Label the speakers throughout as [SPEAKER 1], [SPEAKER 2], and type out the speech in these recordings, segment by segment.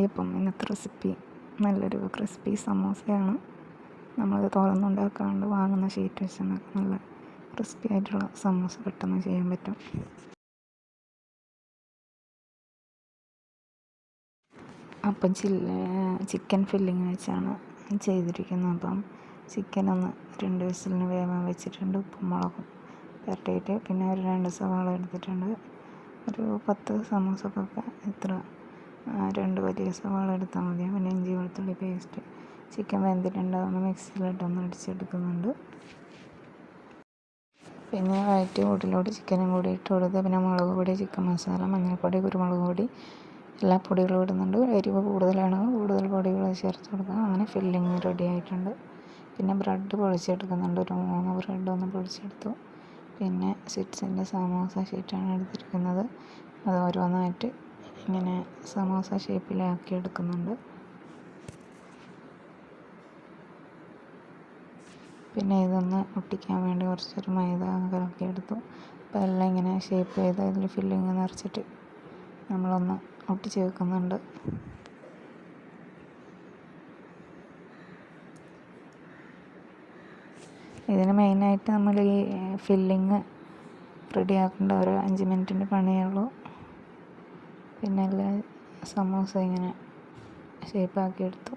[SPEAKER 1] ഇപ്പം ഇന്നത്തെ റെസിപ്പി നല്ലൊരു ക്രിസ്പി സമോസയാണ്. നമ്മളത് തുറന്നുണ്ടാക്കാണ്ട് വാങ്ങുന്ന ഷീറ്റ് വെച്ച് നല്ല ക്രിസ്പി ആയിട്ടുള്ള സമോസ പെട്ടെന്ന് ചെയ്യാൻ പറ്റും. അപ്പം ചിക്കൻ ഫില്ലിങ് വെച്ചാണ് ചെയ്തിരിക്കുന്നത്. അപ്പം ചിക്കൻ ഒന്ന് 2 വിസിലിന് വേവാൻ വെച്ചിട്ടുണ്ട്. ഉപ്പും മുളകും പുരട്ടിയിട്ട് പിന്നെ ഒരു 2 സവാള എടുത്തിട്ടുണ്ട്. ഒരു 10 സമോസക്കൊക്കെ ഇത്ര 2 വലിയ സവാള എടുത്താൽ മതി. പിന്നെ ഇഞ്ചി വെളുത്തുള്ളി പേസ്റ്റ്, ചിക്കൻ വെന്തിട്ടുണ്ട്, അതൊന്ന് മിക്സിയിലിട്ടൊന്ന് അടിച്ചെടുക്കുന്നുണ്ട്. പിന്നെ വഴറ്റി കൂട്ടിലോട്ട് ചിക്കനും കൂടി ഇട്ട് കൊടുക്കുക. പിന്നെ മുളക് പൊടി, ചിക്കൻ മസാല, മഞ്ഞൾപ്പൊടി, കുരുമുളക് പൊടി എല്ലാ പൊടികളും ഇടുന്നുണ്ട്. എരിവ് കൂടുതലാണെങ്കിൽ കൂടുതൽ പൊടികൾ ചേർത്ത് കൊടുക്കുക. അങ്ങനെ ഫില്ലിങ് റെഡി ആയിട്ടുണ്ട്. പിന്നെ ബ്രെഡ് പൊളിച്ചെടുക്കുന്നുണ്ട്. ഒരു 3 ബ്രെഡ് ഒന്ന് പൊളിച്ചെടുത്തു. പിന്നെ സ്വിറ്റ്സിൻ്റെ സമോസ ഷീറ്റാണ് എടുത്തിരിക്കുന്നത്. അത് ഓരോന്നായിട്ട് ഇങ്ങനെ സമോസ ഷേപ്പിലാക്കി എടുക്കുന്നുണ്ട്. പിന്നെ ഇതൊന്ന് ഒട്ടിക്കാൻ വേണ്ടി കുറച്ചൊരു മൈദ കലക്കിയെടുത്തു. അപ്പോൾ എല്ലാം ഇങ്ങനെ ഷേപ്പ് ചെയ്ത് അതിൽ ഫില്ലിങ് നിറച്ചിട്ട് നമ്മളൊന്ന് ഒട്ടിച്ച് വെക്കുന്നുണ്ട്. ഇതിന് മെയിനായിട്ട് നമ്മൾ ഈ ഫില്ലിങ് റെഡിയാക്കേണ്ട ഒരു 5 മിനിറ്റിൻ്റെ പണിയേ ഉള്ളൂ. പിന്നെ എല്ലാം സമോസ ഇങ്ങനെ ഷേപ്പാക്കിയെടുത്തു.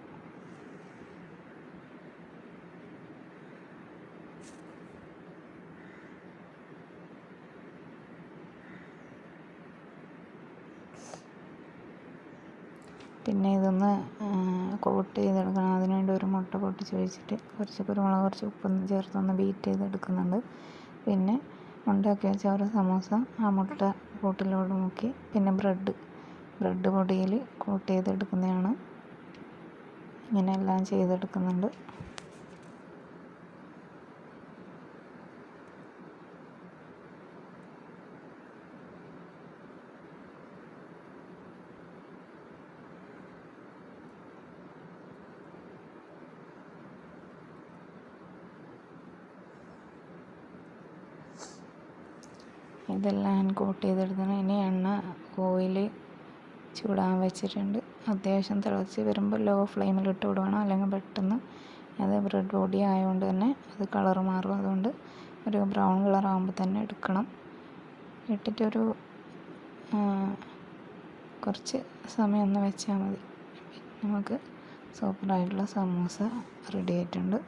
[SPEAKER 1] പിന്നെ ഇതൊന്ന് കോട്ട് ചെയ്തെടുക്കണം. അതിനുവേണ്ടി ഒരു മുട്ട പൊട്ടിച്ച് വെച്ചിട്ട് കുറച്ച് കുരുമുളക്, കുറച്ച് ഉപ്പൊന്ന് ചേർത്തൊന്ന് ബീറ്റ് ചെയ്തെടുക്കുന്നുണ്ട്. പിന്നെ ഉണ്ടാക്കി വെച്ച ഒരു സമോസ ആ മുട്ട കൂട്ടിലോട്ട് മുക്കി പിന്നെ ബ്രെഡ് പൊടിയിൽ കോട്ട് ചെയ്തെടുക്കുന്നതാണ്. ഇങ്ങനെ എല്ലാം ചെയ്തെടുക്കുന്നുണ്ട്. ഇതെല്ലാം കോട്ട് ചെയ്തെടുക്കണം. ഇനി ഓയിൽ ചൂടാൻ വെച്ചിട്ടുണ്ട്. അത്യാവശ്യം തിളച്ച് വരുമ്പോൾ ലോ ഫ്ലെയിമിലിട്ട് വിടണം, അല്ലെങ്കിൽ പെട്ടെന്ന് അത് ബ്രെഡ് പൊടി ആയതുകൊണ്ട് തന്നെ അത് കളർ മാറും. അതുകൊണ്ട് ഒരു ബ്രൗൺ കളർ ആകുമ്പോൾ തന്നെ എടുക്കണം. ഇട്ടിട്ടൊരു കുറച്ച് സമയം ഒന്ന് വെച്ചാൽ മതി. നമുക്ക് സൂപ്പറായിട്ടുള്ള സമൂസ റെഡി ആയിട്ടുണ്ട്.